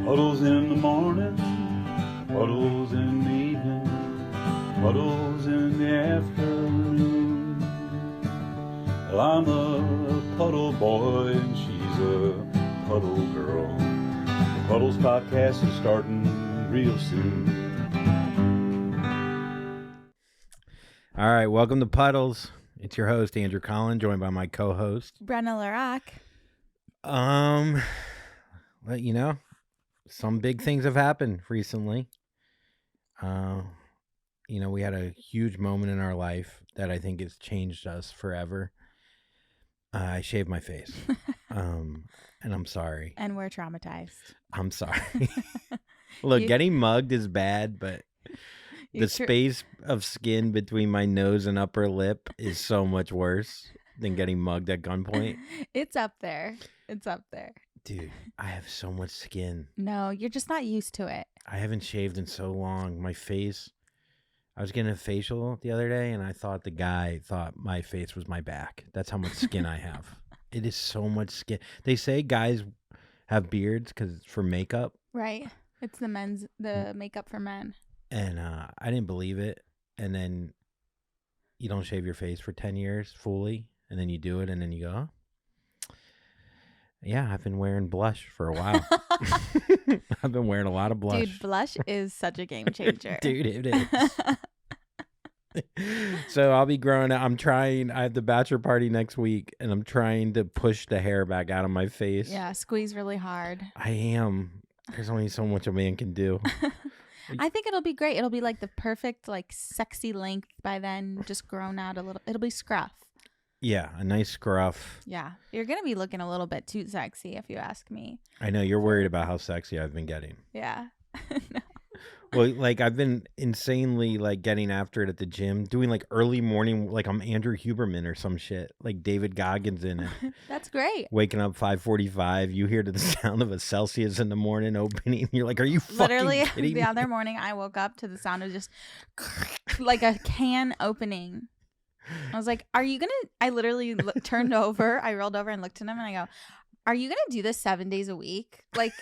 Puddles in the morning, puddles in the evening, puddles in the afternoon. Well, I'm a puddle boy and she's a puddle girl. The Puddles podcast is starting real soon. All right, welcome to Puddles. It's your host, Andrew Collin, joined by my co-host, Brenna. well, you know, some big things have happened recently. We had a huge moment in our life that I think has changed us forever. I shaved my face, and I'm sorry. And we're traumatized. I'm sorry. Look, getting mugged is bad, but the space of skin between my nose and upper lip is so much worse than getting mugged at gunpoint. It's up there. Dude, I have so much skin. No, you're just not used to it. I haven't shaved in so long. My face, I was getting a facial the other day and I thought the guy thought my face was my back. That's how much skin I have. It is so much skin. They say guys have beards because it's for makeup. Right. It's the makeup for men. And I didn't believe it. And then you don't shave your face for 10 years fully. And then you do it and then you go, oh. Yeah, I've been wearing blush for a while. I've been wearing a lot of blush. Dude, blush is such a game changer. Dude, it is. So I'll be growing out. I have the bachelor party next week, and I'm trying to push the hair back out of my face. Yeah, squeeze really hard. I am. There's only so much a man can do. I think it'll be great. It'll be like the perfect, like, sexy length by then, just grown out a little. It'll be scruff. Yeah, a nice scruff. Yeah, you're going to be looking a little bit too sexy if you ask me. I know, you're worried about how sexy I've been getting. Yeah. No. Well, like, I've been insanely, like, getting after it at the gym, doing, like, early morning, like, I'm Andrew Huberman or some shit, like David Goggins in it. That's great. Waking up 5:45, you hear the sound of a Celsius in the morning opening. You're like, are you fucking Literally, kidding me? the other morning, I woke up to the sound of just like a can opening. I was like, are you going to, I literally turned over, I rolled over and looked at him and I go, are you going to do this 7 days a week? Like,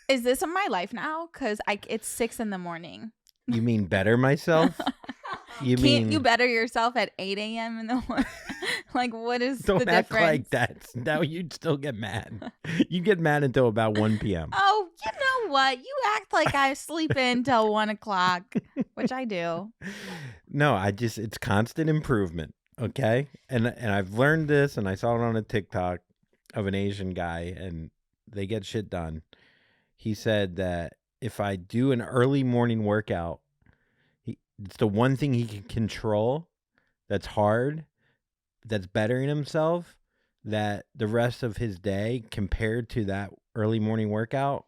is this my life now? Because it's 6 a.m. You mean better myself? Can't you better yourself at 8 a.m. in the morning? Like, what is the difference? Don't act like that. Now you'd still get mad. You get mad until about 1 p.m. Oh, you know what? You act like I sleep in till 1 o'clock, which I do. No, it's constant improvement. Okay. And I've learned this, and I saw it on a TikTok of an Asian guy, and they get shit done. He said that if I do an early morning workout, it's the one thing he can control that's hard, that's bettering himself, that the rest of his day compared to that early morning workout,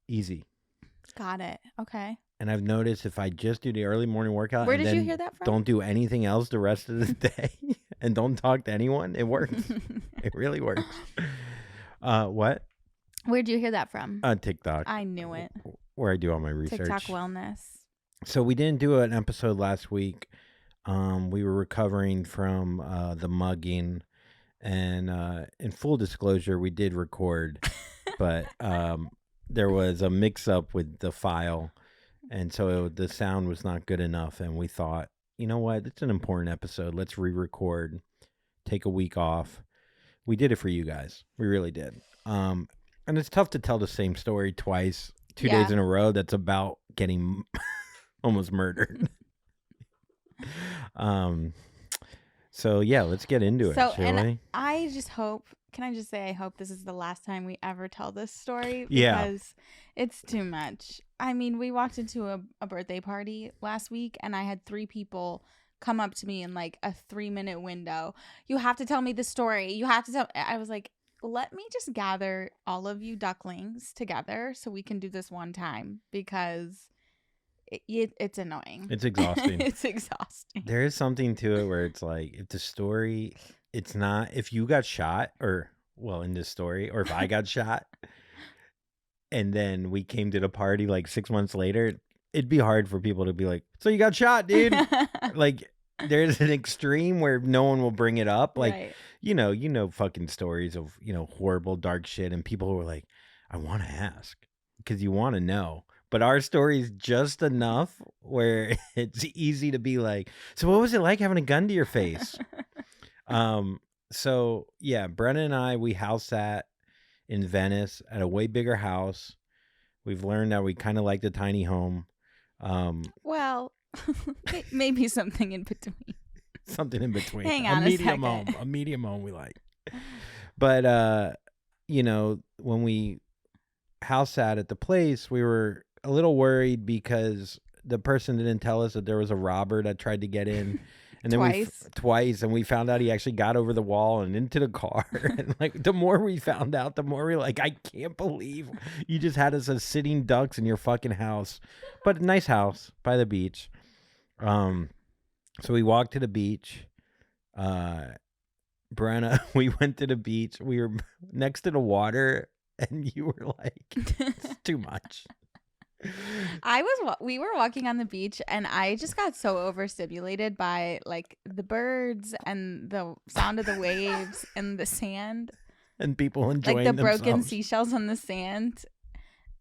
easy. Got it. Okay. And I've noticed if I just do the early morning workout, where and did then you hear that from? Don't do anything else the rest of the day and don't talk to anyone, it works. It really works. What? Where'd you hear that from? TikTok. I knew it. Where I do all my research. TikTok wellness. So we didn't do an episode last week. We were recovering from the mugging, and in full disclosure, we did record, but there was a mix-up with the file, and so the sound was not good enough, and we thought, you know what, it's an important episode. Let's re-record, take a week off. We did it for you guys. We really did. And it's tough to tell the same story twice, 2 days in a row that's about getting almost murdered. So yeah, let's get into it, shall we? I just hope, can I just say I hope this is the last time we ever tell this story? Yeah. Because it's too much. I mean, we walked into a birthday party last week and I had 3 people come up to me in like a 3-minute window. You have to tell me the story. You have to tell. I was like, let me just gather all of you ducklings together so we can do this one time, because it's annoying. It's exhausting. It's exhausting. There is something to it where it's like, if the story, it's not, if you got shot, or, well, in this story, or if I got shot, and then we came to the party like 6 months later, it'd be hard for people to be like, so you got shot, dude. Like, there's an extreme where no one will bring it up. Like, right. you know, fucking stories of, horrible, dark shit. And people who are like, I want to ask because you want to know. But our story is just enough where it's easy to be like, so what was it like having a gun to your face? So yeah, Brenna and I, we house sat in Venice at a way bigger house. We've learned that we kind of like the tiny home. Well, maybe something in between. Something in between. Hang on a second. A medium home we like. But you know, when we house sat at the place, we were a little worried because the person didn't tell us that there was a robber that tried to get in. And then twice, and we found out he actually got over the wall and into the car. And like the more we found out, the more we were like, I can't believe you just had us as sitting ducks in your fucking house. But nice house by the beach. So we walked to the beach. Brenna, we went to the beach. We were next to the water, and you were like, it's too much. We were walking on the beach, and I just got so overstimulated by like the birds and the sound of the waves and the sand and people enjoying like the themselves. Broken seashells on the sand.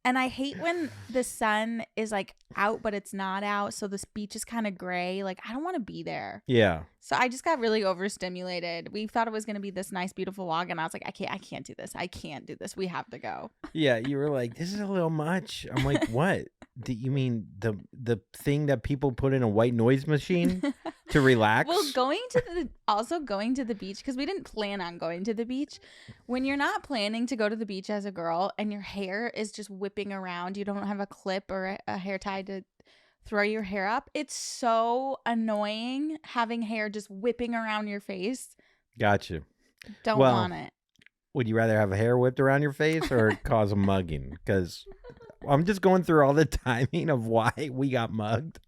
And I hate when the sun is like out but it's not out, so this beach is kind of gray. Like I don't want to be there. Yeah. So I just got really overstimulated. We thought it was going to be this nice beautiful walk, and I was like, I can't do this. I can't do this. We have to go. Yeah, you were like, this is a little much. I'm like, what? Do you mean the thing that people put in a white noise machine to relax? Well, going to the beach, because we didn't plan on going to the beach. When you're not planning to go to the beach as a girl and your hair is just whipping around, you don't have a clip or a hair tie to throw your hair up. It's so annoying having hair just whipping around your face. Gotcha. Don't want it. Would you rather have hair whipped around your face or cause a mugging? Because I'm just going through all the timing of why we got mugged.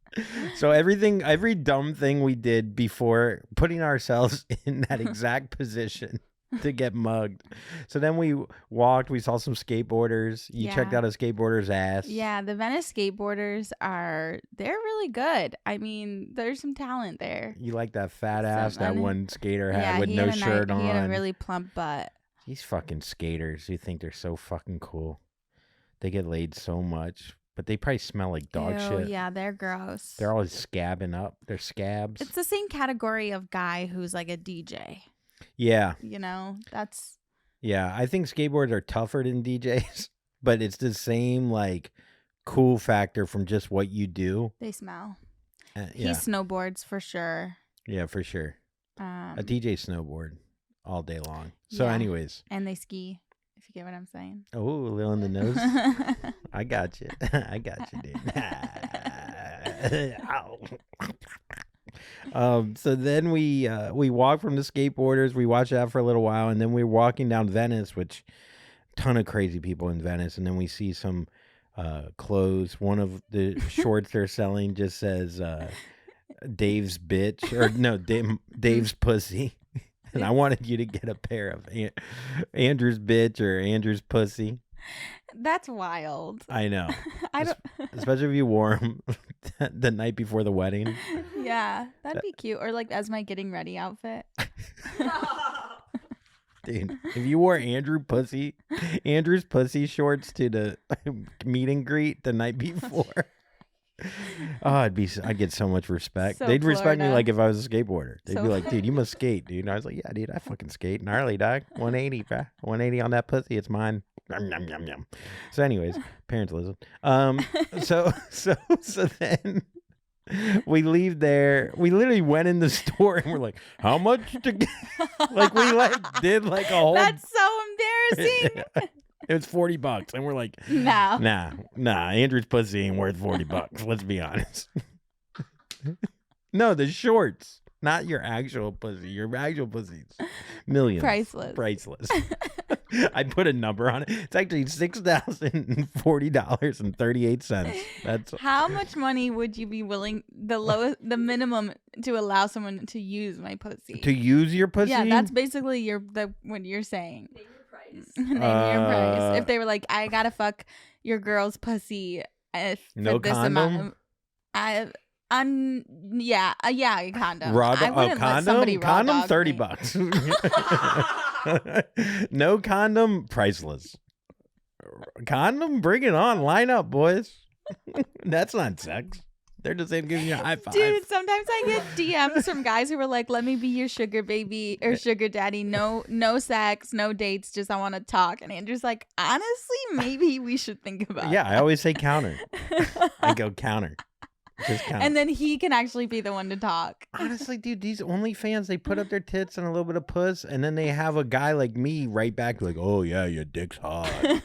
So every dumb thing we did before putting ourselves in that exact position to get mugged. So then we walked, we saw some skateboarders. You checked out a skateboarder's ass. Yeah, the Venice skateboarders they're really good. I mean, there's some talent there. You like that fat ass that one skater had with no shirt on. He had a really plump butt. These fucking skaters who think they're so fucking cool. They get laid so much, but they probably smell like dog shit. Yeah, they're gross. They're always scabbing up. They're scabs. It's the same category of guy who's like a DJ. Yeah. You know, that's... Yeah, I think skateboards are tougher than DJs, but it's the same like cool factor from just what you do. They smell. Yeah. He snowboards for sure. Yeah, for sure. A DJ snowboard all day long. So anyways. And they ski, if you get what I'm saying. Oh, a little in the nose. I got you. I got you, dude. So then we walked from the skateboarders. We watched that for a little while, and then we were walking down Venice, which ton of crazy people in Venice. And then we see some clothes. One of the shorts they're selling just says Dave's bitch, or no, Dave's pussy. And I wanted you to get a pair of Andrew's bitch or Andrew's pussy. That's wild. I know. Especially if you wore them the night before the wedding. Yeah, that'd be cute. Or like as my getting ready outfit. Dude, if you wore Andrew's pussy shorts to the meet and greet the night before. Oh, I'd get so much respect. They'd respect me like if I was a skateboarder. They'd be like, dude, you must skate, dude. And I was like, yeah, dude, I fucking skate. Gnarly, dog. 180, bro. 180 on that pussy. It's mine. Yum, yum, yum, yum. So anyways, parents listen. So then we leave there. We literally went in the store and we're like, how much to get? Like we did a whole. That's so embarrassing. It was $40, and we're like, no, nah. Andrew's pussy ain't worth $40. Let's be honest. No, the shorts, not your actual pussy. Your actual pussy's millions. Priceless. I put a number on it. It's actually $6,040.38. That's how much money would you be willing? The minimum to allow someone to use my pussy. To use your pussy? Yeah, that's basically what you're saying. Name your price. If they were like, I gotta fuck your girl's pussy for this condom? amount, a condom. I wouldn't let somebody condom $30. No condom, priceless. Condom, bring it on. Line up, boys. That's not sex. They're just saying giving you a high five. Dude, sometimes I get DMs from guys who are like, let me be your sugar baby or sugar daddy. No sex, no dates, just I want to talk. And Andrew's like, honestly, maybe we should think about I always say counter. I go counter. Just counter. And then he can actually be the one to talk. Honestly, dude, these OnlyFans, they put up their tits and a little bit of puss, and then they have a guy like me right back like, oh, yeah, your dick's hard.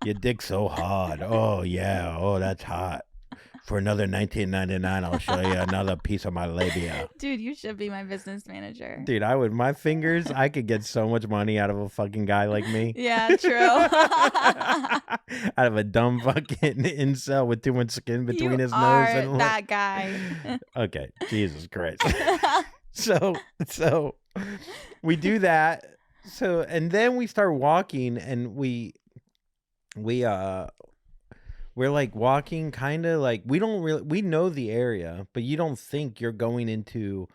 Your dick's so hard. Oh, yeah. Oh, that's hot. For another $19.99, I'll show you another piece of my labia. Dude, you should be my business manager. Dude, I would. My fingers, I could get so much money out of a fucking guy like me. Yeah, true. Out of a dumb fucking incel with too much skin between his nose and that guy. Okay, Jesus Christ. So we do that. So and then we start walking, and we're like walking kind of like we know the area, but you don't think you're going into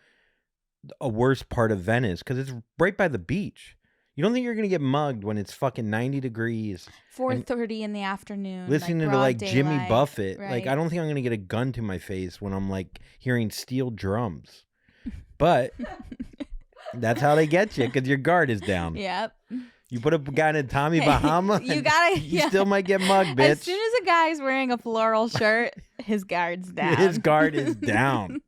a worse part of Venice because it's right by the beach. You don't think you're gonna get mugged when it's fucking 90 degrees. 4:30 in the afternoon. Listening to like Jimmy daylight. Buffett. Right. Like I don't think I'm gonna get a gun to my face when I'm like hearing steel drums. But that's how they get you because your guard is down. Yep. You put a guy in a Tommy Bahama, you gotta. you still might get mugged, bitch. As soon as a guy's wearing a floral shirt, his guard's down. His guard is down.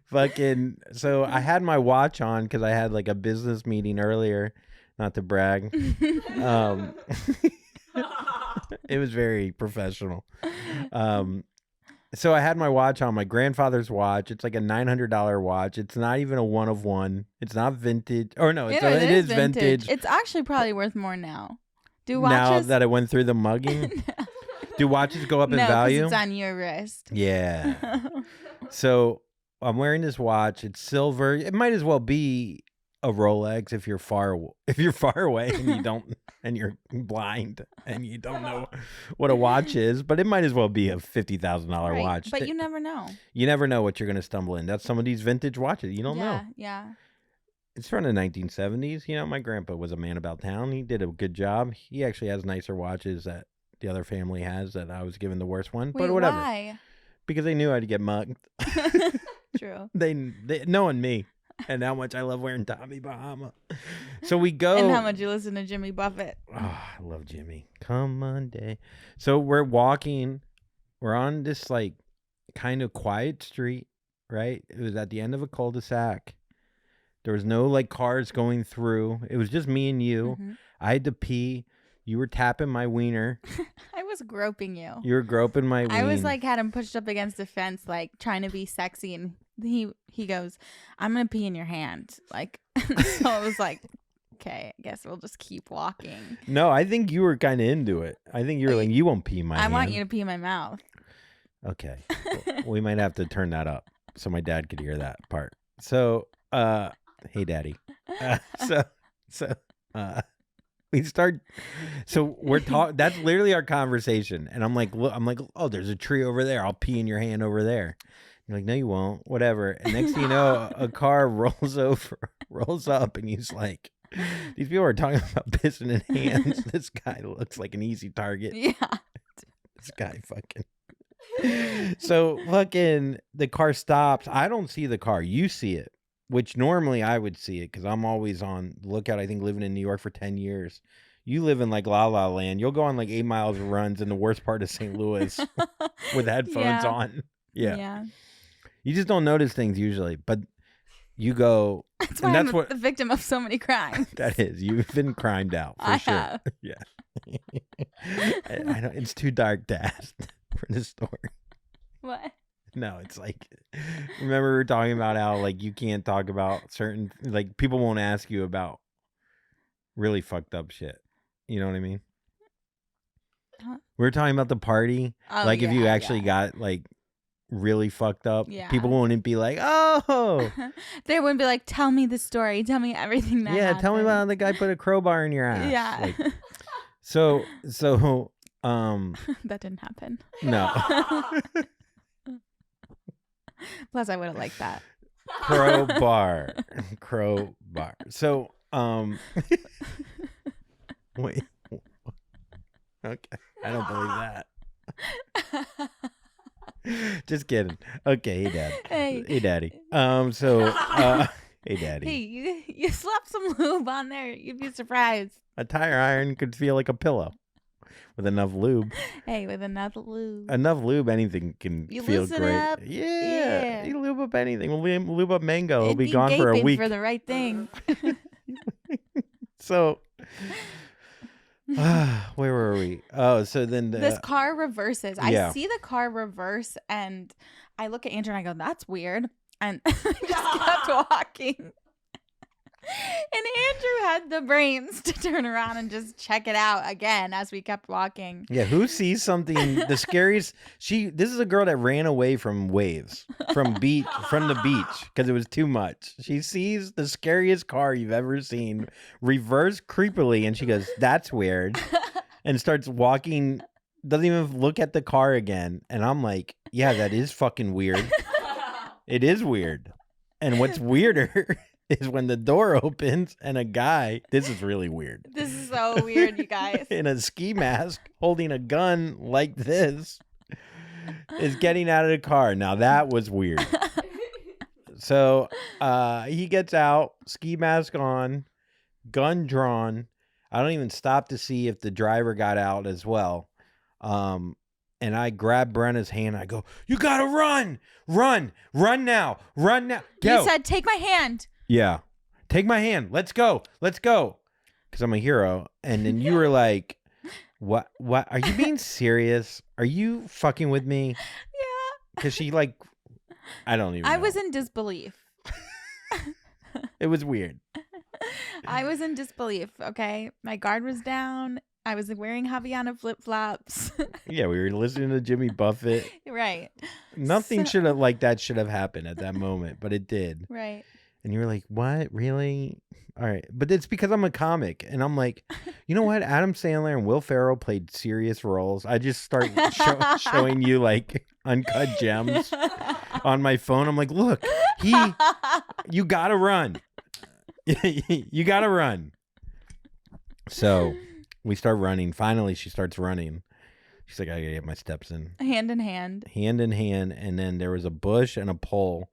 Fucking. So I had my watch on because I had like a business meeting earlier. Not to brag. It was very professional. So I had my watch on, my grandfather's watch. It's like a $900 watch. It's not even a one of one. It's not vintage. Or no, it is vintage. It's actually probably worth more now. Do Now watches that it went through the mugging? Do watches go up in no, value? it's on your wrist. Yeah. So I'm wearing this watch. It's silver. It might as well be a Rolex if you're far away and you don't and you're blind and you don't know what a watch is, but it might as well be a $50,000 watch. But you never know. You never know what you're going to stumble in. That's some of these vintage watches. You don't know. Yeah. It's from the 1970s. You know, my grandpa was a man about town. He did a good job. He actually has nicer watches that the other family has that I was given the worst one. Wait, but whatever. Why? Because they knew I'd get mugged. True. They knowing me. And how much I love wearing Tommy Bahama. So we go. And how much you listen to Jimmy Buffett. Oh, I love Jimmy. Come Monday. So we're walking. We're on this like kind of quiet street, right? It was at the end of a cul-de-sac. There was no like cars going through. It was just me and you. Mm-hmm. I had to pee. You were tapping my wiener. I was groping you. You were groping my wiener. I was like had him pushed up against the fence, like trying to be sexy, and he goes, "I'm gonna pee in your hand." Like, so I was like, "Okay, I guess we'll just keep walking." No, I think you were kind of into it. I think you were like, "You won't pee in my hand." I want you to pee in my mouth. Okay, we might have to turn that up so my dad could hear that part. So, hey, Daddy. We start. So we're talking. That's literally our conversation, and I'm like, oh, there's a tree over there. I'll pee in your hand over there. You're like, no, you won't. Whatever. And next thing you know, a car rolls up, and he's like, these people are talking about pissing in hands. This guy looks like an easy target. Yeah. This guy fucking. So fucking the car stops. I don't see the car. You see it. Which normally I would see it because I'm always on the lookout. I think living in New York for 10 years. You live in like La La Land. You'll go on like 8 miles of runs in the worst part of St. Louis with headphones on. Yeah. You just don't notice things usually. But you go. That's why I'm the victim of so many crimes. That is. You've been crimed out for sure. Have. Yeah. I know it's too dark to ask for the story. What? No, it's like, remember we were talking about how like you can't talk about certain, like people won't ask you about really fucked up shit. You know what I mean? Huh? We were talking about the party. Oh, like if you actually got like really fucked up, people wouldn't be like, oh. They wouldn't be like, tell me the story. Tell me everything that happened. Tell me about the guy put a crowbar in your ass. Yeah. Like, so that didn't happen. No. Plus, I would have liked that. Crowbar. So, wait. Okay. I don't believe that. Just kidding. Okay, hey dad. Hey. Hey daddy. Hey daddy. Hey, you slap some lube on there. You'd be surprised. A tire iron could feel like a pillow with enough lube. Hey, with enough lube. Enough lube, anything can You feel loosen great. up. Yeah. Yeah. You lube up anything. We'll lube up mango. It'll It'd be gone for a gaping week. for the right thing. So, where were we? Oh, so then This car reverses. Yeah. I see the car reverse, and I look at Andrew and I go, "That's weird," and I just kept walking. And Andrew had the brains to turn around and just check it out again as we kept walking. Yeah, who sees something the scariest? This is a girl that ran away from waves, from the beach because it was too much. She sees the scariest car you've ever seen reverse creepily, and she goes, "That's weird," and starts walking. Doesn't even look at the car again, and I'm like, "Yeah, that is fucking weird. It is weird." And what's weirder is when the door opens and a guy, this is really weird, This is so weird, you guys. in a ski mask holding a gun like this is getting out of the car. Now that was weird. So he gets out, ski mask on, gun drawn. I don't even stop to see if the driver got out as well. And I grab Brenna's hand. I go, "You gotta run now, run now." Go. You said, "Take my hand." Yeah. "Take my hand. Let's go. Because I'm a hero. And then you were like, what? Are you being serious? Are you fucking with me? Yeah. Because she I don't even know. I was in disbelief. It was weird. I was in disbelief, okay? My guard was down. I was wearing Havaiana flip-flops. Yeah, we were listening to Jimmy Buffett. Right. Nothing should have happened at that moment, but it did. Right. And you were like, "What? Really?" All right. But it's because I'm a comic. And I'm like, you know what? Adam Sandler and Will Ferrell played serious roles. I just start showing you uncut gems on my phone. I'm like, "Look, you gotta run. You gotta run." So we start running. Finally, she starts running. She's like, "I gotta get my steps in." Hand in hand. Hand in hand. And then there was a bush and a pole.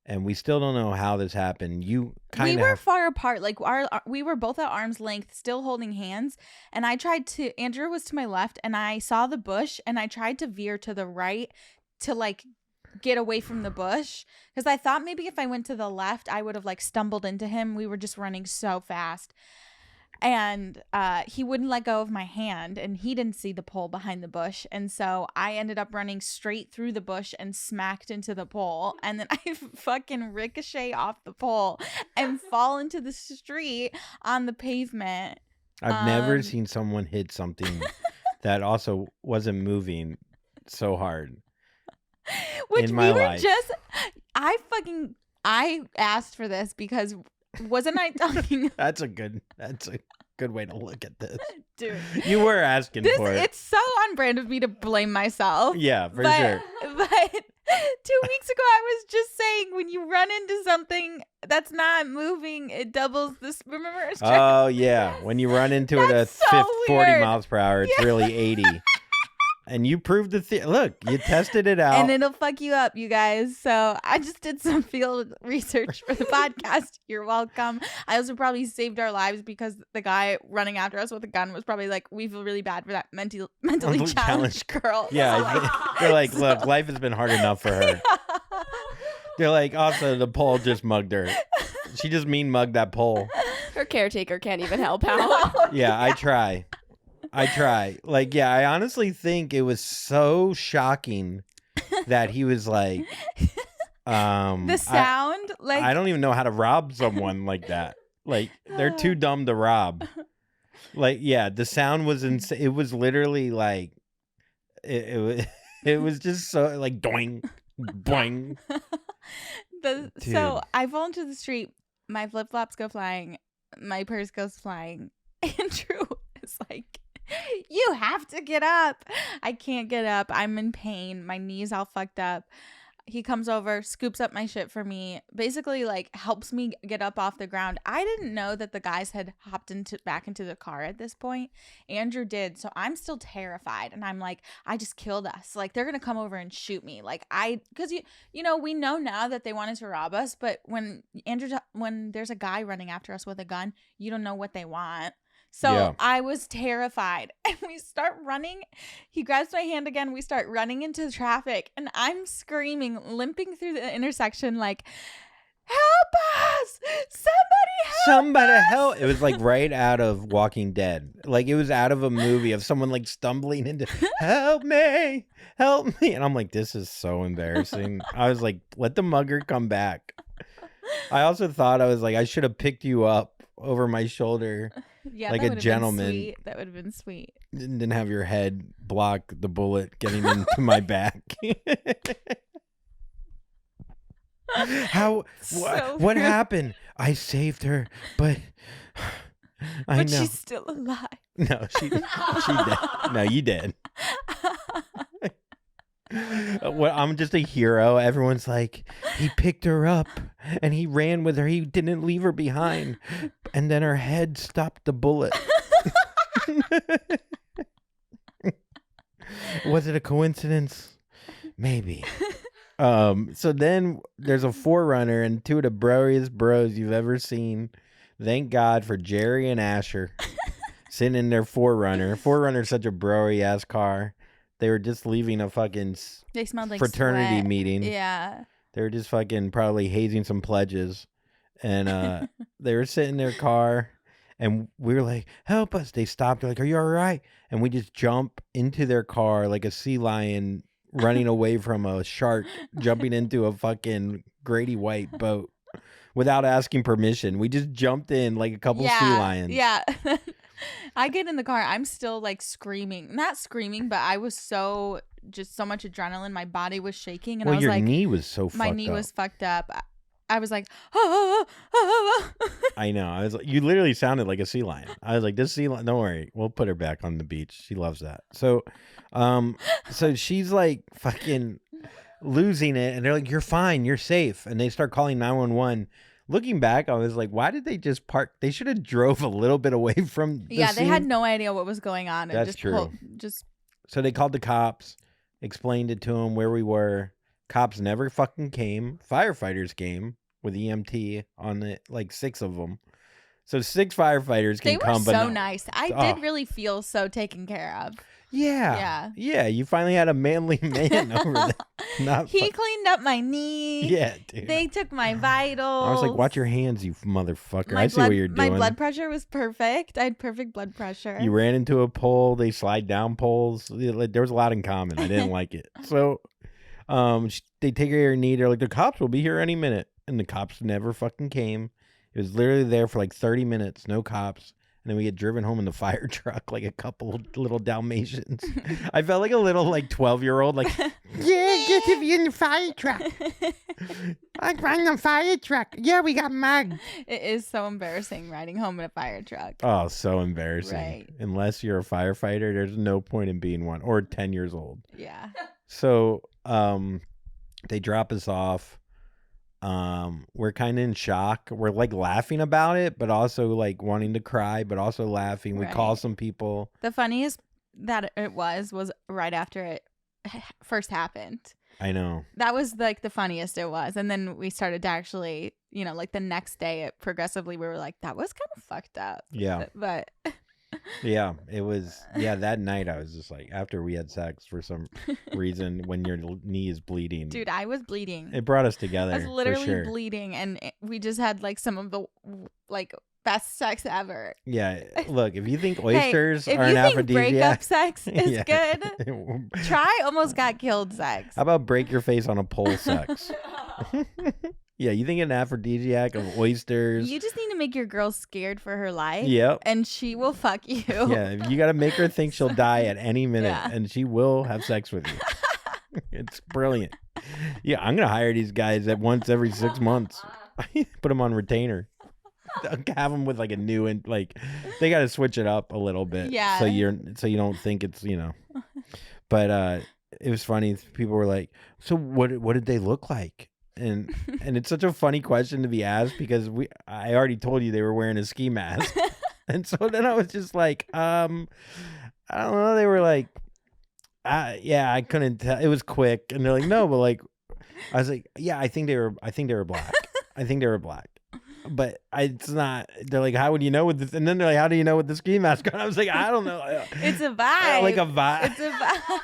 And we still don't know how this happened. You kind of... We were far apart. We were both at arm's length, still holding hands. And Andrew was to my left, and I saw the bush, and I tried to veer to the right to get away from the bush. Because I thought maybe if I went to the left, I would have stumbled into him. We were just running so fast. And he wouldn't let go of my hand, and he didn't see the pole behind the bush. And so I ended up running straight through the bush and smacked into the pole. And then I fucking ricochet off the pole and fall into the street on the pavement. I've never seen someone hit something that also wasn't moving so hard. Which in my we were life. I asked for this because wasn't I talking? That's a good way to look at this. Dude, You were asking for it. it's so on brand of me to blame myself. Yeah, for but, sure. But 2 weeks ago, I was just saying when you run into something that's not moving, it doubles this. Remember? Oh, yeah. When you run into it at That's so 40 weird. miles per hour, it's really 80. And you proved look, you tested it out. And it'll fuck you up, you guys. So I just did some field research for the podcast. You're welcome. I also probably saved our lives because the guy running after us with a gun was probably like, "We feel really bad for that mentally challenged girl." Yeah, they're like, "Look, life has been hard enough for her." They're like, "Also, the pole just mugged her. She just mugged that pole." Her caretaker can't even help out. Yeah, I try. I honestly think it was so shocking that he was like, the sound, I don't even know how to rob someone like that. They're too dumb to rob. The sound was insane. It was literally it was just so doing, boing. So I fall into the street. My flip flops go flying. My purse goes flying. Andrew is like, "You have to get up." I can't get up. I'm in pain. My knee's all fucked up. he comes over, scoops up my shit for me, basically like helps me get up off the ground. I didn't know that the guys had hopped back into the car at this point. Andrew did, so I'm still terrified, and I'm like, I just killed us. Like they're gonna come over and shoot me. Like because you know we know now that they wanted to rob us, but when there's a guy running after us with a gun, you don't know what they want. So Yeah. I was terrified, and we start running. He grabs my hand again. We start running into traffic, and I'm screaming, limping through the intersection like, help us! Somebody help us! It was like right out of Walking Dead. Like it was out of a movie of someone like stumbling into, help me. And I'm like, this is so embarrassing. I was like, let the mugger come back. I also thought, I was like, I should have picked you up over my shoulder. Yeah, like that a would've been gentleman. sweet. That would have been sweet. Didn't have your head block the bullet getting into my back. What happened? I saved her, but I But know. she's still alive. No, she did. No, you did. Well, I'm just a hero. Everyone's like, he picked her up and he ran with her. He didn't leave her behind. And then her head stopped the bullet. Was it a coincidence? Maybe. So then there's a forerunner and two of the broiest bros you've ever seen. Thank God for Jerry and Asher sitting in their forerunner. Forerunner's such a broy ass car. They were just leaving a fucking They smelled like fraternity sweat. meeting. Yeah. They were just fucking probably hazing some pledges. And they were sitting in their car and we were like, help us. They stopped. They're like, are you all right? And we just jump into their car like a sea lion running away from a shark, jumping into a fucking Grady White boat without asking permission. We just jumped in like a couple sea lions. Yeah. I get in the car. I'm still like screaming. Not screaming, but I was so much adrenaline. My body was shaking. And Well, I was your like, knee was so fucked up. my knee was fucked up. I was like, oh. I know. I was like, you literally sounded like a sea lion. I was like, this sea lion, don't worry. We'll put her back on the beach. She loves that. So, so she's like fucking losing it. And they're like, you're fine. You're safe. And they start calling 911. Looking back, I was like, why did they just park? They should have drove a little bit away from the Yeah, scene. they had no idea what was going on. That's true. So they called the cops, explained it to them where we were. Cops never fucking came. Firefighters came with EMT on it, like 6 of them. So 6 firefighters can come. They were but so nice. I did really feel so taken care of. Yeah. Yeah, you finally had a manly man over there. He cleaned up my knee. Yeah, dude. They took my vitals. I was like, watch your hands, you motherfucker. I see what you're doing. My blood pressure was perfect. I had perfect blood pressure. You ran into a pole. They slide down poles. There was a lot in common. I didn't like it. So they take her knee. They're like, the cops will be here any minute. And the cops never fucking came. It was literally there for like 30 minutes. No cops. And then we get driven home in the fire truck like a couple little Dalmatians. I felt like a little like 12-year-old like, yeah, get to be in the fire truck. I'm riding the fire truck. Yeah, we got mugged. It is so embarrassing riding home in a fire truck. Oh, so embarrassing. Right. Unless you're a firefighter, there's no point in being one. Or 10 years old. Yeah. So they drop us off. We're kind of in shock. We're like laughing about it, but also like wanting to cry, but also laughing. We call some people. The funniest that it was right after it first happened. I know. That was like the funniest it was. And then we started to actually, like the next day it progressively, we were like, that was kind of fucked up. Yeah. But yeah, it was. Yeah, that night I was just like, after we had sex for some reason, when your knee is bleeding. Dude, I was bleeding. It brought us together. I was literally for sure. bleeding, and we just had like some of the like best sex ever. Yeah, look, if you think oysters hey, are an aphrodisiac, if you think breakup sex is yeah. good, try almost got killed sex. How about break your face on a pole sex? Yeah, you think an aphrodisiac of oysters? You just need to make your girl scared for her life. Yep. And she will fuck you. Yeah, you got to make her think she'll die at any minute, Yeah. and she will have sex with you. It's brilliant. Yeah, I'm gonna hire these guys at once every 6 months. Put them on retainer. Have them with like a new and like they got to switch it up a little bit. Yeah. So you don't think it's But it was funny. People were like, "So what did they look like?" And it's such a funny question to be asked because I already told you they were wearing a ski mask, and so then I was just like, I don't know. They were like, yeah, I couldn't tell. It was quick, and they're like, no, but like, I was like, yeah, I think they were black. I think they were black. But it's not. They're like, how would you know with this? And then they're like, how do you know with the ski mask on? I was like, I don't know. It's a vibe. Like a vibe. It's a vibe.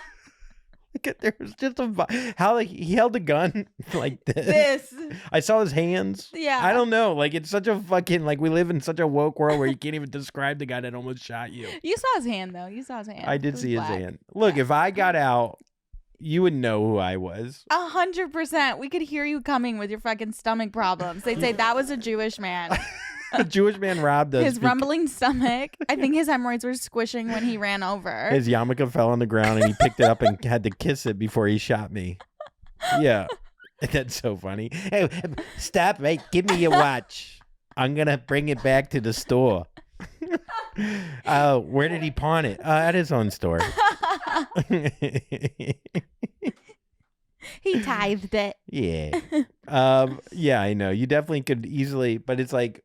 There was just a vibe. How like he held a gun like this. I saw his hands. Yeah. I don't know. Like it's such a fucking like we live in such a woke world where you can't even describe the guy that almost shot you. You saw his hand though. You saw his hand. I did see his hand. Look, if I got out, you would know who I was. 100%. We could hear you coming with your fucking stomach problems. They'd say that was a Jewish man. A Jewish man robbed us. His rumbling stomach. I think his hemorrhoids were squishing when he ran over. His yarmulke fell on the ground and he picked it up and had to kiss it before he shot me. Yeah. That's so funny. Hey, stop, mate. Give me your watch. I'm going to bring it back to the store. Where did he pawn it? At his own store. He tithed it. Yeah. Yeah, I know. You definitely could easily, but it's like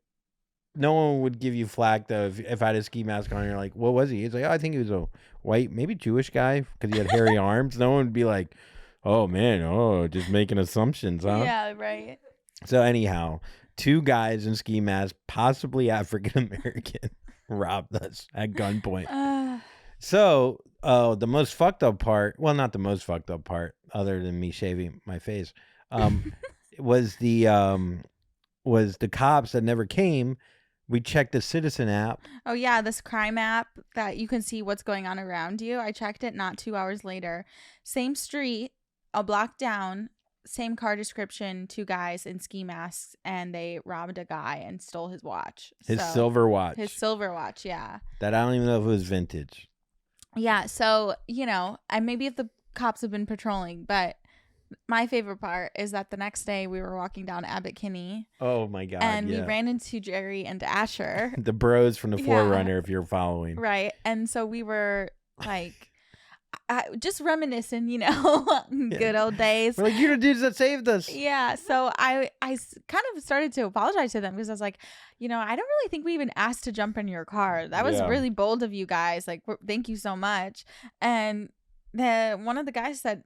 no one would give you flack though if I had a ski mask on and you're like, what was he? He's like, oh, I think he was a white, maybe Jewish guy because he had hairy arms. No one would be like, oh man, just making assumptions, huh? Yeah, right. So anyhow, 2 guys in ski masks, possibly African American, robbed us at gunpoint. So the most fucked up part, well, not the most fucked up part, other than me shaving my face, was the cops that never came. We checked the Citizen app. Oh yeah, this crime app that you can see what's going on around you. I checked it not 2 hours later. Same street, a block down, same car description, 2 guys in ski masks, and they robbed a guy and stole his watch. His silver watch. His silver watch, yeah. That I don't even know if it was vintage. Yeah, so, and maybe if the cops have been patrolling, but my favorite part is that the next day we were walking down Abbot Kinney. Oh my God. And we ran into Jerry and Asher. The bros from the Forerunner, if you're following. Right. And so we were like, just reminiscing, good old days. We're like, you're the dudes that saved us. Yeah. So I kind of started to apologize to them because I was like, I don't really think we even asked to jump in your car. That was really bold of you guys. Like, thank you so much. And one of the guys said,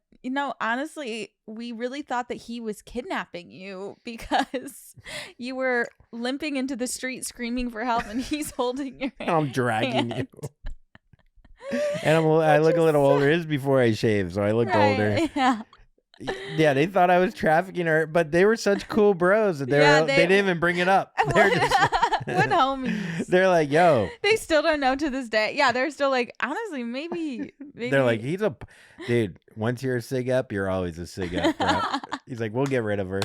honestly, we really thought that he was kidnapping you because you were limping into the street screaming for help and he's holding your hand. I'm dragging you. And I look a little older. It is before I shaved, so I looked older. Yeah. Yeah, they thought I was trafficking her, but they were such cool bros that they didn't even bring it up. They're just what homies? They're like, yo. They still don't know to this day. Yeah, they're still like, honestly, maybe. They're like, dude, once you're a sig up, you're always a sig up, bro. He's like, we'll get rid of her.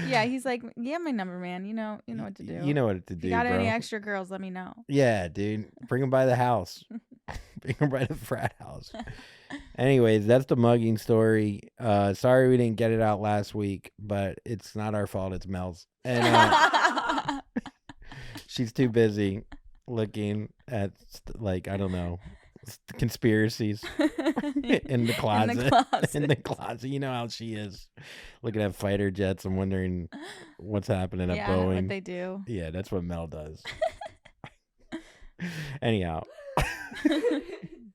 Yeah, he's like, yeah, my number, man. You know what to do. You know what to do. If you got bro. any extra girls, let me know. Yeah, dude. Bring them by the house. Bring them by the frat house. Anyways, that's the mugging story. Sorry we didn't get it out last week, but it's not our fault. It's Mel's. And she's too busy looking at, like, I don't know, conspiracies in the closet. In the closet. You know how she is. Looking at fighter jets and wondering what's happening at Boeing. What they do. Yeah, that's what Mel does. Anyhow.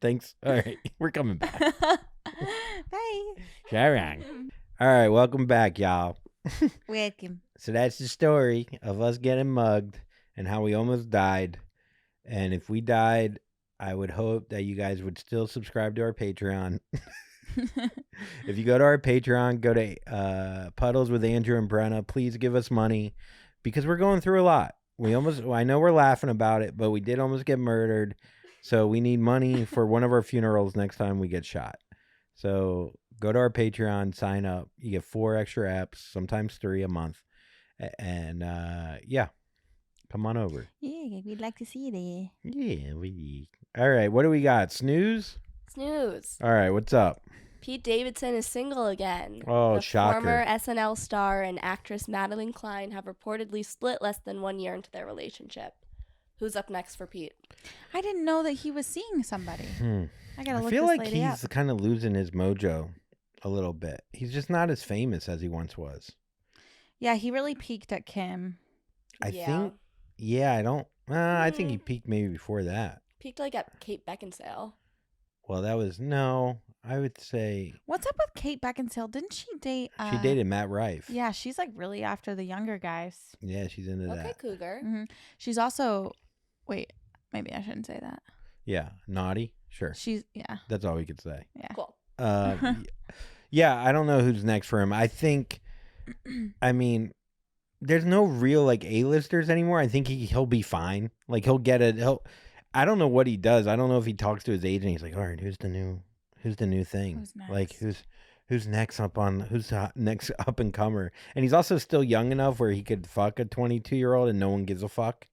Thanks. All right. We're coming back. Bye. Sharon. All right. Welcome back, y'all. Welcome. So that's the story of us getting mugged and how we almost died. And if we died, I would hope that you guys would still subscribe to our Patreon. If you go to our Patreon, go to Puddles with Andrew and Brenna. Please give us money because we're going through a lot. I know we're laughing about it, but we did almost get murdered. So we need money for one of our funerals next time we get shot. So go to our Patreon, sign up. You get 4 extra apps, sometimes 3 a month. And yeah, come on over. Yeah, we'd like to see you there. Yeah, all right, what do we got? SNEWS? SNEWS. All right, what's up? Pete Davidson is single again. Oh, the shocker. Former SNL star and actress Madeline Klein have reportedly split less than 1 year into their relationship. Who's up next for Pete? I didn't know that he was seeing somebody. I gotta I look feel this like lady up. he's kind of losing his mojo a little bit. He's just not as famous as he once was. Yeah, he really peaked at Kim. I think. Yeah, I don't. I think he peaked maybe before that. Peaked like at Kate Beckinsale. Well, that was no. I would say What's up with Kate Beckinsale? Didn't she date? she dated Matt Rife. Yeah, she's like really after the younger guys. Yeah, she's into Okay, that. cougar. hmm She's also. Wait, maybe I shouldn't say that. Yeah, naughty. Sure, She's yeah. that's all we could say. Yeah. Cool. Yeah, I don't know who's next for him. I think. I mean, there's no real like A-listers anymore. I think he'll be fine. Like he'll get it. I don't know what he does. I don't know if he talks to his agent. He's like, all right, who's the new thing? Who's next? Like who's next who's next up and comer? And he's also still young enough where he could fuck a 22-year-old and no one gives a fuck.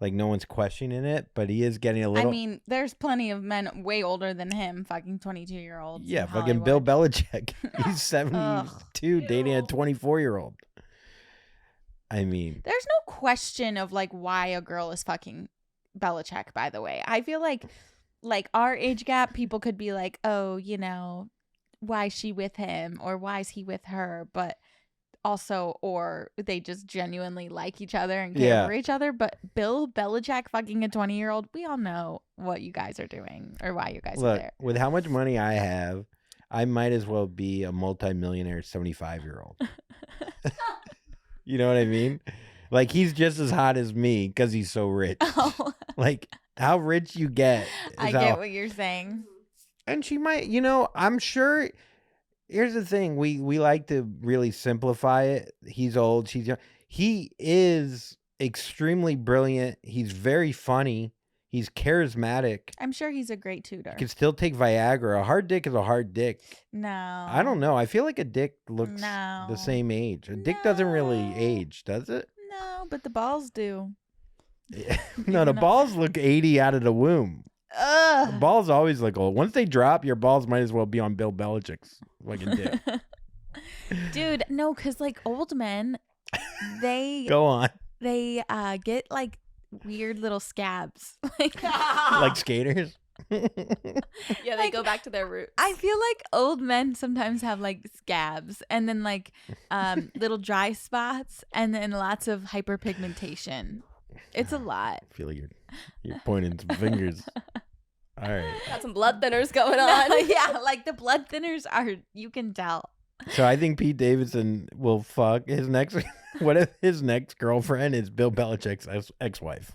Like no one's questioning it, but he is getting a little. I mean, there's plenty of men way older than him fucking 22-year-olds. Yeah, in fucking Bill Hollywood. Belichick. He's 72 dating a 24-year-old. I mean, There's no question of like why a girl is fucking Belichick, by the way. I feel like our age gap, people could be like, oh, you know, why is she with him or why is he with her? But also, or they just genuinely like each other and care for each other. But Bill Belichick fucking a 20-year-old, we all know what you guys are doing or why you guys are there. with how much money I have, I might as well be a multimillionaire 75-year-old. You know what I mean? Like he's just as hot as me because he's so rich. Oh. Like how rich you get. I get what you're saying. And she might, I'm sure. Here's the thing. We like to really simplify it. He's old. She's young. He is extremely brilliant. He's very funny. He's charismatic. I'm sure he's a great tutor. He can still take Viagra. A hard dick is a hard dick. No. I don't know. I feel like a dick looks the same age. A dick doesn't really age, does it? No, but the balls do. No, the balls look 80 out of the womb. The Ugh. balls always look old. Once they drop, your balls might as well be on Bill Belichick's fucking dick. Dude, no, because like old men, they Go on. they get like weird little scabs. Like skaters. Yeah, they go back to their roots. I feel like old men sometimes have like scabs and then like little dry spots and then lots of hyperpigmentation. It's a lot. I feel like you're pointing some fingers. All right. Got some blood thinners going on. Yeah, like the blood thinners are, you can tell. So I think Pete Davidson will fuck his next. What if his next girlfriend is Bill Belichick's ex-wife?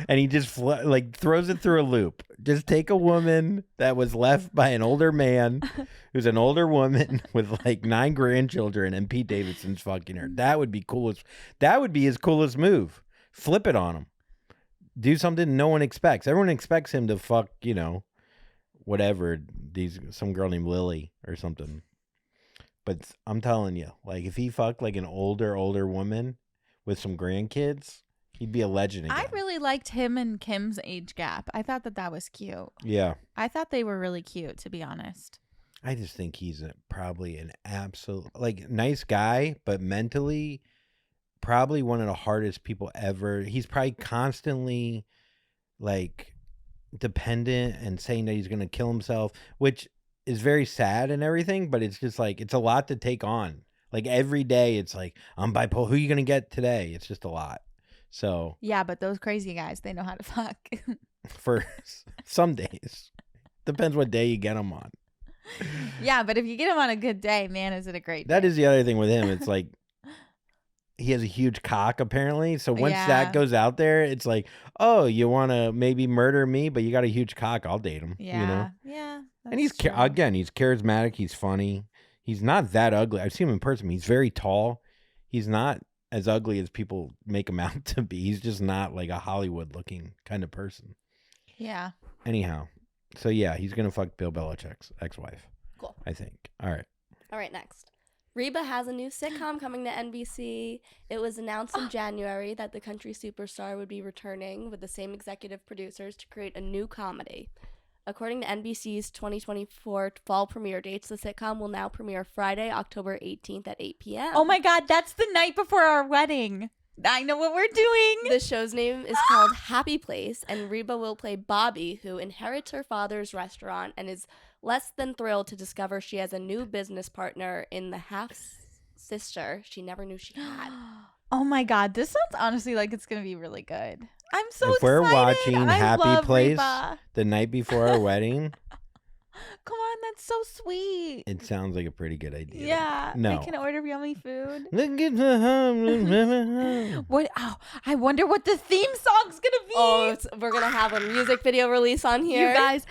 And he just throws it through a loop. Just take a woman that was left by an older man who's an older woman with like 9 grandchildren and Pete Davidson's fucking her. That would be coolest. That would be his coolest move. Flip it on him. Do something no one expects. Everyone expects him to fuck, whatever, some girl named Lily or something. But I'm telling you, like if he fucked like an older woman with some grandkids, he'd be a legend again. I really liked him and Kim's age gap. I thought that was cute. Yeah. I thought they were really cute, to be honest. I just think he's probably an absolute nice guy, but mentally probably one of the hardest people ever. He's probably constantly dependent and saying that he's going to kill himself, which is very sad and everything, but it's just it's a lot to take on. Like every day it's like, I'm bipolar. Who are you going to get today? It's just a lot. So yeah, but those crazy guys, they know how to fuck. For some days. Depends what day you get them on. Yeah, but if you get him on a good day, man, is it a great day. That is the other thing with him. It's like he has a huge cock apparently. So once that goes out there, it's like, oh, you want to maybe murder me, but you got a huge cock. I'll date him. Yeah. Yeah. And he's again, he's charismatic. He's funny. He's not that ugly. I've seen him in person. He's very tall. He's not as ugly as people make him out to be. He's just not like a Hollywood looking kind of person. Yeah. Anyhow. So yeah, he's going to fuck Bill Belichick's ex-wife. Cool. I think. All right. All right, next. Reba has a new sitcom coming to NBC. It was announced in January that the country superstar would be returning with the same executive producers to create a new comedy. According to NBC's 2024 fall premiere dates, the sitcom will now premiere Friday, October 18th at 8 p.m. Oh my God, that's the night before our wedding. I know what we're doing. The show's name is called Happy Place, and Reba will play Bobby, who inherits her father's restaurant and is less than thrilled to discover she has a new business partner in the half-sister she never knew she had. Oh my God, this sounds honestly like it's going to be really good. I'm so If excited. we're watching I Happy love Place Reba. the night before our wedding, Come on, that's so sweet. it sounds like a pretty good idea. Yeah. No. We can order yummy food. Look at the home. What? Oh, I wonder what the theme song's going to be. Oh, we're going to have a music video release on here. You guys,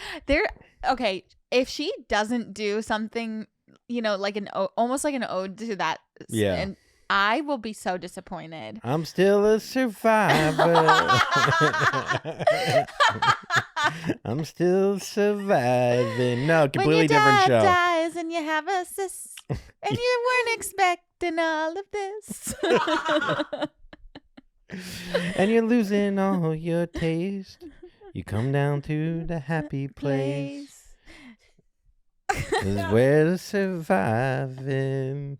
okay, if she doesn't do something, like almost like an ode to that, Yeah. and I will be so disappointed. I'm still a survivor. I'm still surviving. No, completely when your different dad show. dies and you have a sis, and you weren't expecting all of this. And you're losing all your taste. You come down to the happy place. This is where the surviving.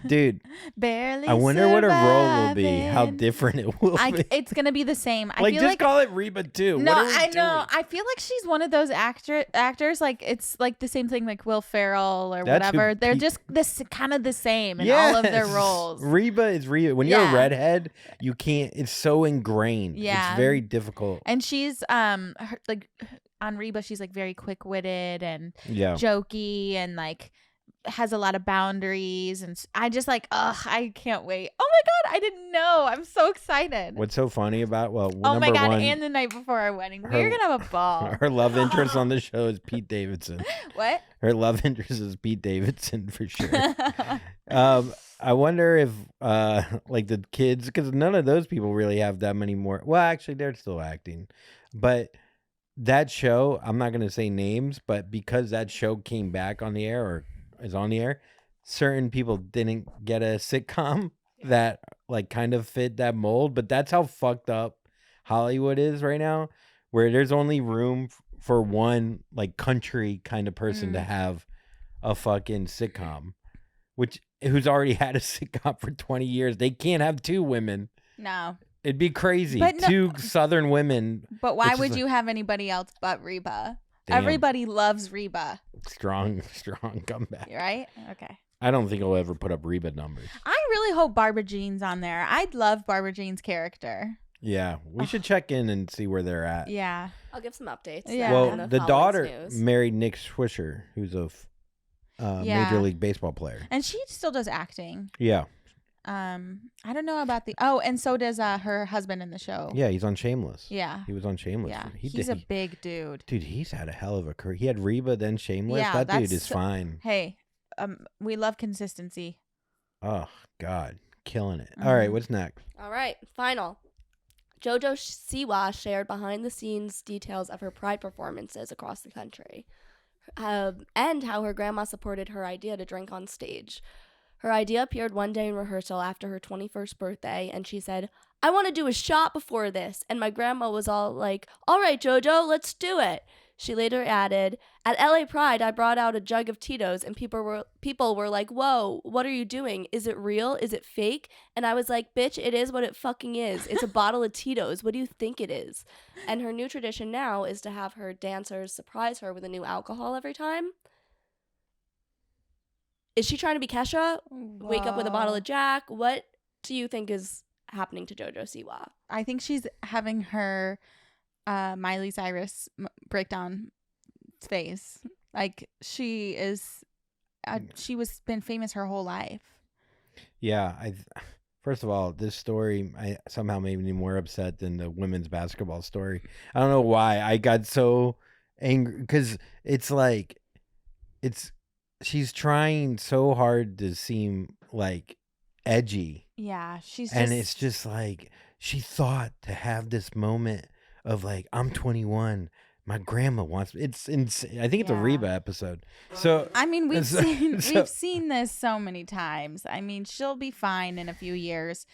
Dude, Barely I wonder what her role will be. surviving. How different it will be. It's gonna be the same. I Like, feel just like call it Reba too. no, What are we I know. doing? I feel like she's one of those actors. Like it's like the same thing, like Will Ferrell or That's who whatever. They're pe- just this kind of the same in all of their Yes. roles. Reba is Reba. When you're Yeah. a redhead, you can't. It's so ingrained. Yeah. It's very difficult. And she's like on Reba, she's like very quick witted and Yeah. jokey and like has a lot of boundaries. And I just like, I can't wait. Oh my God, I didn't know. I'm so excited. What's so funny about Oh number my God, one, and the night before our wedding, her- we're gonna have a ball. her love interest on the show is Pete Davidson. What? Her love interest is Pete Davidson for sure. I wonder if like the kids, because none of those people really have that many more. Well, actually, they're still acting, but that show, I'm not gonna say names, but because that show came back on the air or is on the air, certain people didn't get a sitcom that like kind of fit that mold. But that's how fucked up Hollywood is right now, where there's only room for one like country kind of person to have a fucking sitcom, who's already had a sitcom for 20 years. They can't have two women. No. It'd be crazy. But no- Two Southern women. But why Which is would like- you have anybody else but Reba? Damn. Everybody loves Reba, Strong comeback. right? Okay. I don't think I'll ever put up Reba numbers. I really hope Barbara Jean's on there. I'd love Barbara Jean's character. Yeah, we should check in and see where they're at. Yeah. I'll give some updates. Yeah. Well, in the following daughter SNEWS. married Nick Swisher, who's a Yeah. Major League Baseball player. And she still does acting. Yeah. I don't know about and so does her husband in the show. Yeah, he's on Shameless. Yeah. He was on Shameless. Yeah. He He's did. a big dude. Dude, he's had a hell of a career. He had Reba, then Shameless. Yeah, that dude that's is fine. Hey, we love consistency. Oh, God. Killing it. All right, Mhm. what's next? All right, final. JoJo Siwa shared behind-the-scenes details of her Pride performances across the country, and how her grandma supported her idea to drink on stage. Her idea appeared one day in rehearsal after her 21st birthday, and she said, "I want to do a shot before this." And my grandma was all like, "All right, JoJo, let's do it." She later added, "At LA Pride, I brought out a jug of Tito's, and people were like, 'Whoa, what are you doing? Is it real? Is it fake?' And I was like, 'Bitch, it is what it fucking is. It's a bottle of Tito's. What do you think it is?' And her new tradition now is to have her dancers surprise her with a new alcohol every time." Is she trying to be Kesha? Wake up with a bottle of Jack? What do you think is happening to JoJo Siwa? I think she's having her Miley Cyrus breakdown phase. Like she is, she was been famous her whole life. Yeah, first of all, this story somehow made me more upset than the women's basketball story. I don't know why. I got so angry because it's like she's trying so hard to seem like edgy. Yeah, And it's just like she thought to have this moment of like, I'm 21. My grandma wants me. It's insane. I think it's a Yeah. Reba episode. So I mean, we've so- seen this so many times. I mean, she'll be fine in a few years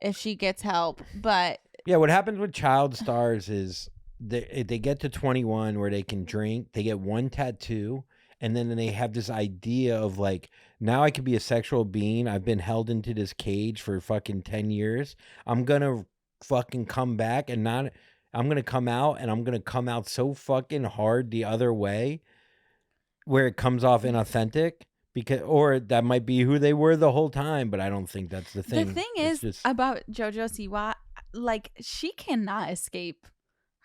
if she gets help. But yeah, what happens with child stars is they get to 21 where they can drink. They get one tattoo, and then they have this idea of like, now I could be a sexual being. I've been held into this cage for fucking 10 years. I'm gonna fucking come back and not. I'm gonna come out, and I'm gonna come out so fucking hard the other way, where it comes off inauthentic. Because, or that might be who they were the whole time, but I don't think that's the thing. The thing It's is just, about JoJo Siwa, like she cannot escape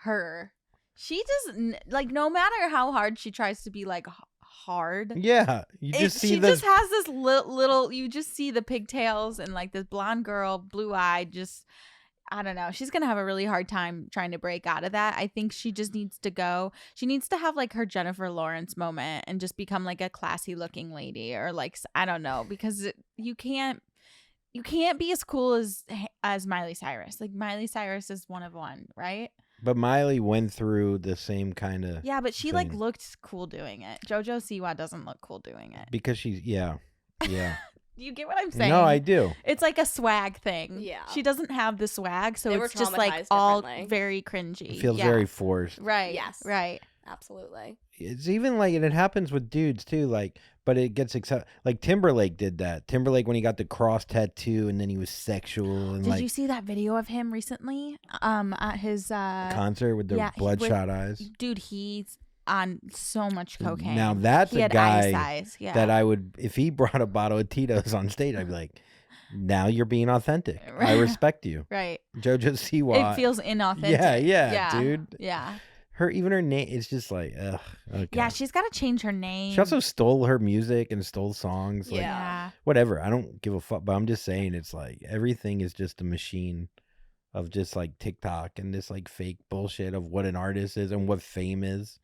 her. She doesn't like, no matter how hard she tries to be like hard. yeah, you just see she this. just has this little. You just see the pigtails and like this blonde girl, blue eyed. Just I don't know. She's gonna have a really hard time trying to break out of that. I think she just needs to go. She needs to have like her Jennifer Lawrence moment and just become like a classy looking lady, or like I don't know, because you can't be as cool as Miley Cyrus. Like Miley Cyrus is one of one, right? But Miley went through the same kind of Yeah, but she like thing. looked cool doing it. JoJo Siwa doesn't look cool doing it. because she's yeah. You get what I'm saying? No, I do. It's like a swag thing. Yeah. She doesn't have the swag, so They were it's just like traumatized all differently. very cringy. It feels Yeah. very forced. Right. Yes. Right. Absolutely. It's even like, and it happens with dudes too. Like, but it gets accepted. Like Timberlake did that. Timberlake when he got the cross tattoo, and then he was sexual and Did like you see that video of him recently? At his concert with the yeah, bloodshot eyes. dude, he's on so much cocaine. Now that's he a had guy ice eyes. Yeah. that I would, if he brought a bottle of Tito's on stage, I'd be like, now you're being authentic. I respect you. right. JoJo Siwa. It feels inauthentic. Yeah, dude. Yeah. Even her name is just like, ugh. Okay. Yeah, she's got to change her name. She also stole her music and stole songs. Like, yeah. whatever. I don't give a fuck. But I'm just saying, it's like everything is just a machine of just like TikTok and this like fake bullshit of what an artist is and what fame is.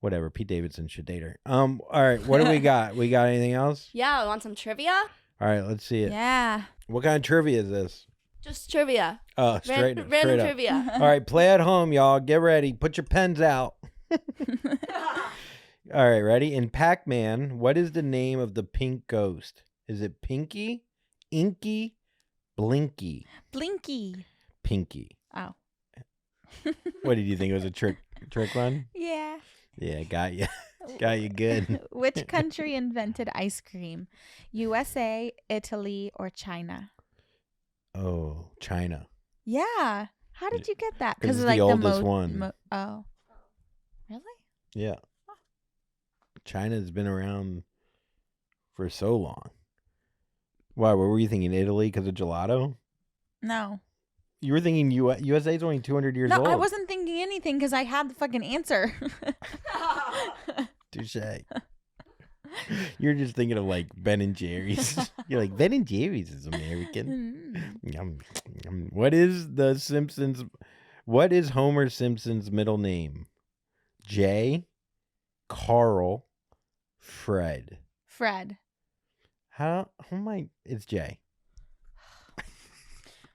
Whatever. Pete Davidson should date her. All right. What do we got? We got anything else? Yeah, want some trivia? All right. Let's see it. Yeah. What kind of trivia is this? Just trivia. Oh, straight Random up. trivia. All right. Play at home, y'all. Get ready. Put your pens out. All right. Ready? In Pac-Man, what is the name of the pink ghost? Is it Pinky, Inky, Blinky? Blinky. Pinky. Oh. What did you think? It was a trick one? Yeah. Yeah, got you. Got you good. Which country invented ice cream? USA, Italy, or China? Oh, China. Yeah. How did you get that? 'Cause it's like the oldest one. Oh. Really? Yeah. China's been around for so long. Why? What were you thinking? Italy because of gelato? No. You were thinking USA is only 200 years No, old. I wasn't thinking anything because I had the fucking answer. Touche. You're just thinking of like Ben and Jerry's. You're like, Ben and Jerry's is American. Yum, yum. What is Homer Simpson's middle name? Jay, Carl, Fred. Fred. How am I? It's Jay.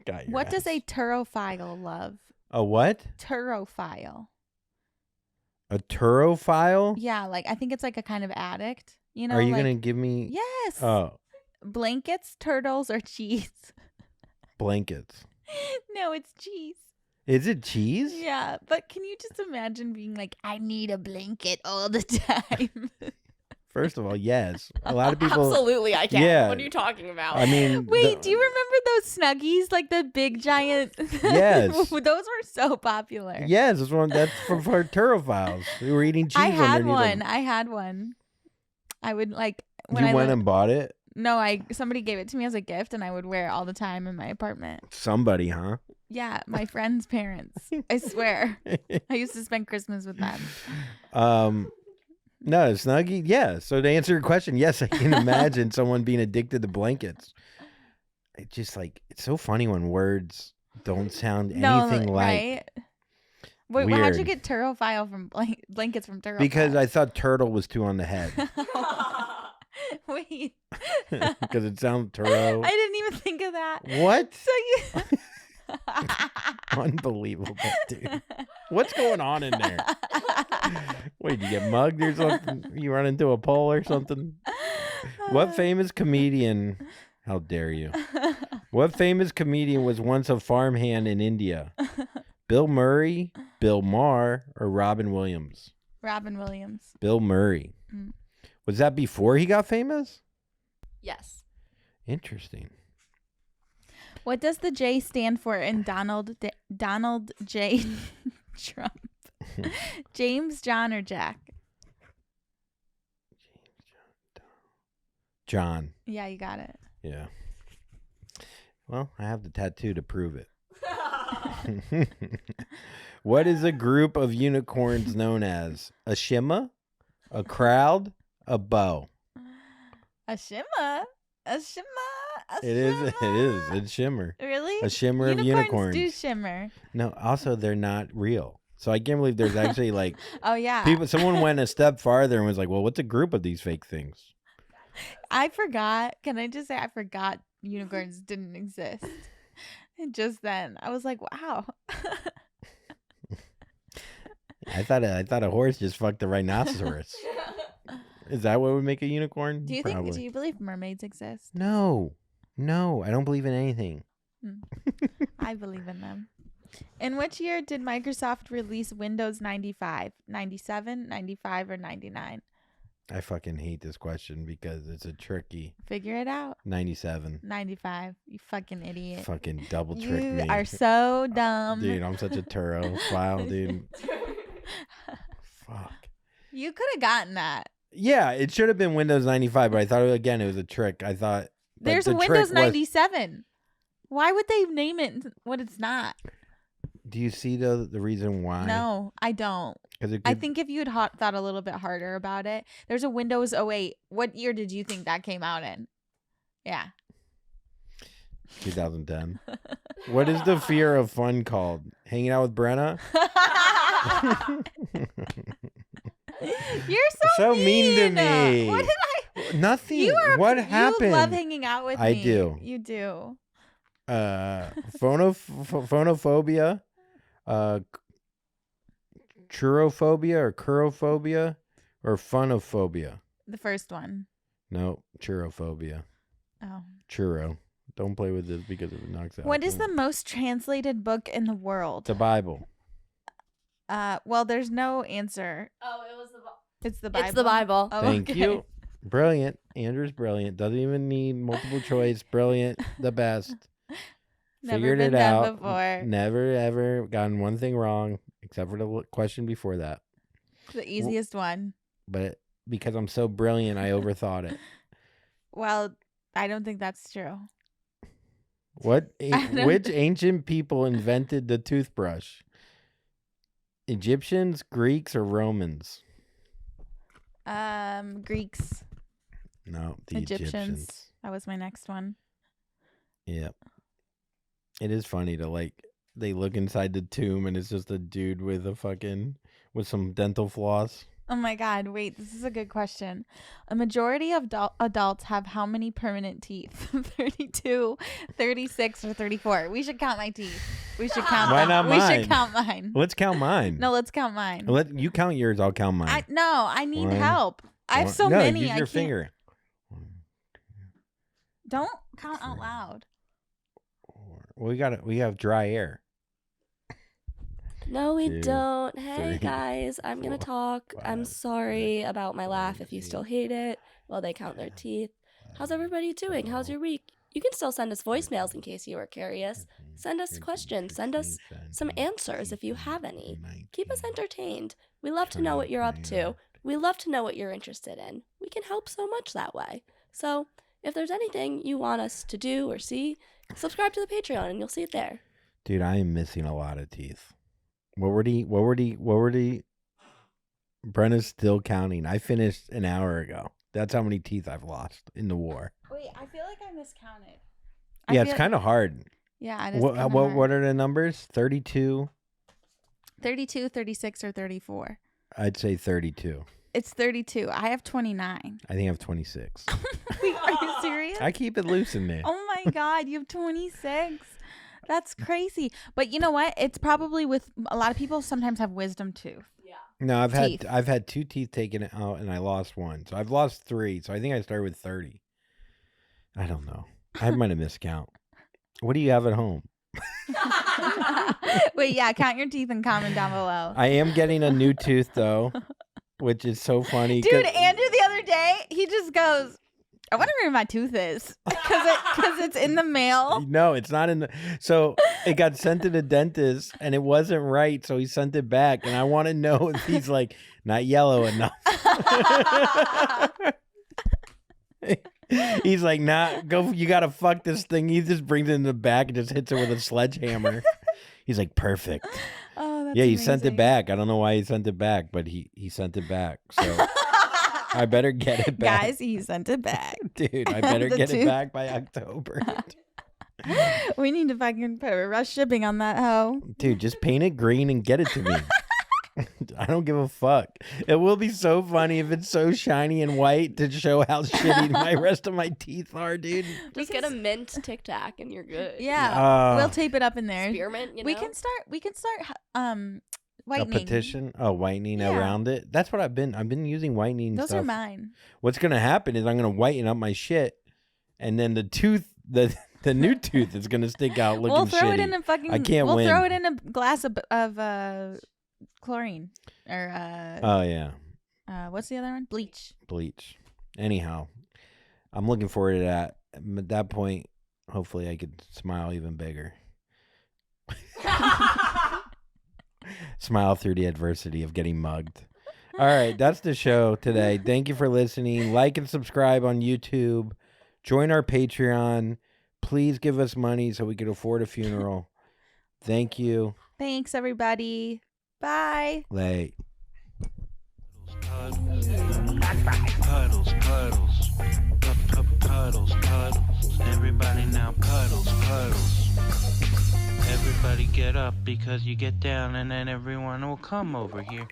Got your What does a ass. turophile love? A what? Turophile. A turophile? Yeah, like I think it's like a kind of addict. You know, Are you like, gonna give me? Yes. Oh, Blankets, turtles, or cheese? blankets. No, it's cheese. Is it cheese? Yeah, but can you just imagine being like, I need a blanket all the time? First of all, yes. A lot of people. Absolutely, I can. Yeah. What are you talking about? I mean, Wait, do you remember those Snuggies? Like the big giant. Yes. Those were so popular. Yes, that's for turophiles. We were eating cheese I had underneath one. them. I had one. I would like when You I went lived- and bought it? No, somebody gave it to me as a gift, and I would wear it all the time in my apartment. Somebody, huh? Yeah, my friends' parents. I swear, I used to spend Christmas with them. No, Snuggie. Yeah. So to answer your question, yes, I can imagine someone being addicted to blankets. It's just like it's so funny when words don't sound anything like. Right? Wait, well, how'd you Weird. get turophile from blankets from turophile? Because I thought turtle was two on the head. Wait, Because it sounds turo. I didn't even think of that. What? So you. Unbelievable, dude. What's going on in there? Wait, you get mugged or something? You run into a pole or something? What famous comedian? How dare you? What famous comedian was once a farmhand in India? Bill Murray, Bill Maher, or Robin Williams? Robin Williams. Bill Murray. Mm. Was that before he got famous? Yes. Interesting. What does the J stand for in Donald J. Trump? James, John, or Jack? John. Yeah, you got it. Yeah. Well, I have the tattoo to prove it. What is a group of unicorns known as? A shimmer? A crowd? A bow? A shimmer? A shimmer? A It is. shimmer? It's shimmer. Really? A shimmer of Unicorns unicorns. do shimmer. No, also they're not real. So I can't believe there's actually like Oh, yeah. someone went a step farther and was like, well, what's a group of these fake things? I forgot. Can I just say I forgot unicorns didn't exist? And just then I was like, wow. I thought a horse just fucked a rhinoceros. Is that what would make a unicorn? Do Probably. you believe mermaids exist? No, I don't believe in anything. I believe in them. In which year did Microsoft release Windows 95? 97, 95, or 99? I fucking hate this question because it's a tricky. Figure it out. 97. 95. You fucking idiot. Fucking double trick You me. are so dumb. Dude, I'm such a turophile, dude. Fuck. You could have gotten that. Yeah, it should have been Windows 95, but I thought, again, it was a trick. I thought. There's a Windows 97. Why would they name it what it's not? Do you see the reason why? No, I don't. I think if you had thought a little bit harder about it, there's a Windows 08. What year did you think that came out in? Yeah. 2010. What is the fear of fun called? Hanging out with Brenna? You're so mean to me. What did I? Nothing. What happened? You love hanging out with me. I do. You do. Phonophobia, churophobia or curophobia or funophobia. The first one. No, churophobia. Oh. Churro. Don't play with this because it knocks out. What is the most translated book in the world? The Bible. Well, there's no answer. Oh, it was the Bible. It's the Bible. It's the Bible. Oh, Thank okay. you. Brilliant. Andrew's brilliant. Doesn't even need multiple choice. Brilliant. The best. Never Figured been it done out. before. Never ever gotten one thing wrong except for the question before that. The easiest one. But because I'm so brilliant, I overthought it. Well, I don't think that's true. Which ancient people invented the toothbrush? Egyptians, Greeks, or Romans? Greeks. No, the Egyptians. Egyptians. That was my next one. Yeah. It is funny to they look inside the tomb and it's just a dude with with some dental floss. Oh my God. Wait, this is a good question. A majority of adults have how many permanent teeth? 32, 36, or 34? We should count my teeth. We should count Why them. not We mine? should count mine. Let's count mine. No, let's count mine. Let you count yours, I'll count mine. I need One, help. I have so no, many. use I your can't. finger. Don't count out loud. Well, we have dry air. No, we 2, don't. Hey, 3, guys, I'm going to 4, talk. I'm 5, sorry 6, about my laugh if you 7, still hate it while they count their teeth. How's everybody doing? How's your week? You can still send us voicemails in case you were curious. Send us questions. Send us some answers if you have any. Keep us entertained. We love to know what you're up to. We love to know what you're interested in. We can help so much that way. So, if there's anything you want us to do or see, subscribe to the Patreon and you'll see it there. Dude, I am missing a lot of teeth. What were the Brenna's still counting. I finished an hour ago. That's how many teeth I've lost in the war. Wait, I feel like I miscounted. Yeah, it's kind of hard. Yeah, it is. What are the numbers? 32? 32, 36, or 34? I'd say 32. It's 32. I have 29. I think I have 26. Wait, are you serious? I keep it loose in there. Oh my God, you have 26. That's crazy. But you know what? It's probably with a lot of people sometimes have wisdom tooth. No, I've Teeth. had 2 teeth taken out and I lost 1. So I've lost 3. So I think I started with 30. I don't know. I might have miscount. What do you have at home? Wait, yeah, count your teeth and comment down below. I am getting a new tooth though, which is so funny. Dude, Andrew the other day, he just goes, I wonder where my tooth is. Because it's in the mail. No, it's not in the. So it got sent to the dentist and it wasn't right. So he sent it back. And I want to know if he's like, not yellow enough. He's like, nah, go. You got to fuck this thing. He just brings it in the back and just hits it with a sledgehammer. He's like, perfect. Oh, that's yeah, he amazing. sent it back. I don't know why he sent it back, but he sent it back. So I better get it back. Guys, he sent it back. Dude, I better The get it tooth. back by October. We need to fucking put a rush shipping on that hoe. Dude, just paint it green and get it to me. I don't give a fuck. It will be so funny if it's so shiny and white to show how shitty my rest of my teeth are, dude. Just get a mint Tic Tac and you're good. Yeah, we'll tape it up in there. Spearmint, you know? We can start A whitening. petition? Oh, whitening Yeah. around it? That's what I've been using whitening Those stuff. are mine. What's going to happen is I'm going to whiten up my shit and then the tooth, the new tooth is going to stick out looking We'll throw shitty. it in a fucking. I can't We'll win. throw it in a glass of chlorine or Oh, yeah. what's the other one? Bleach. Bleach. Anyhow, I'm looking forward to that. At that point, hopefully I could smile even bigger. Smile through the adversity of getting mugged. All right, that's the show today. Thank you for listening. Like and subscribe on YouTube. Join our Patreon. Please give us money so we can afford a funeral. Thank you. Thanks, everybody. Bye. Late. Puddles, puddles, puddles, puddles. Everybody now puddles, puddles. Everybody get up because you get down and then everyone will come over here.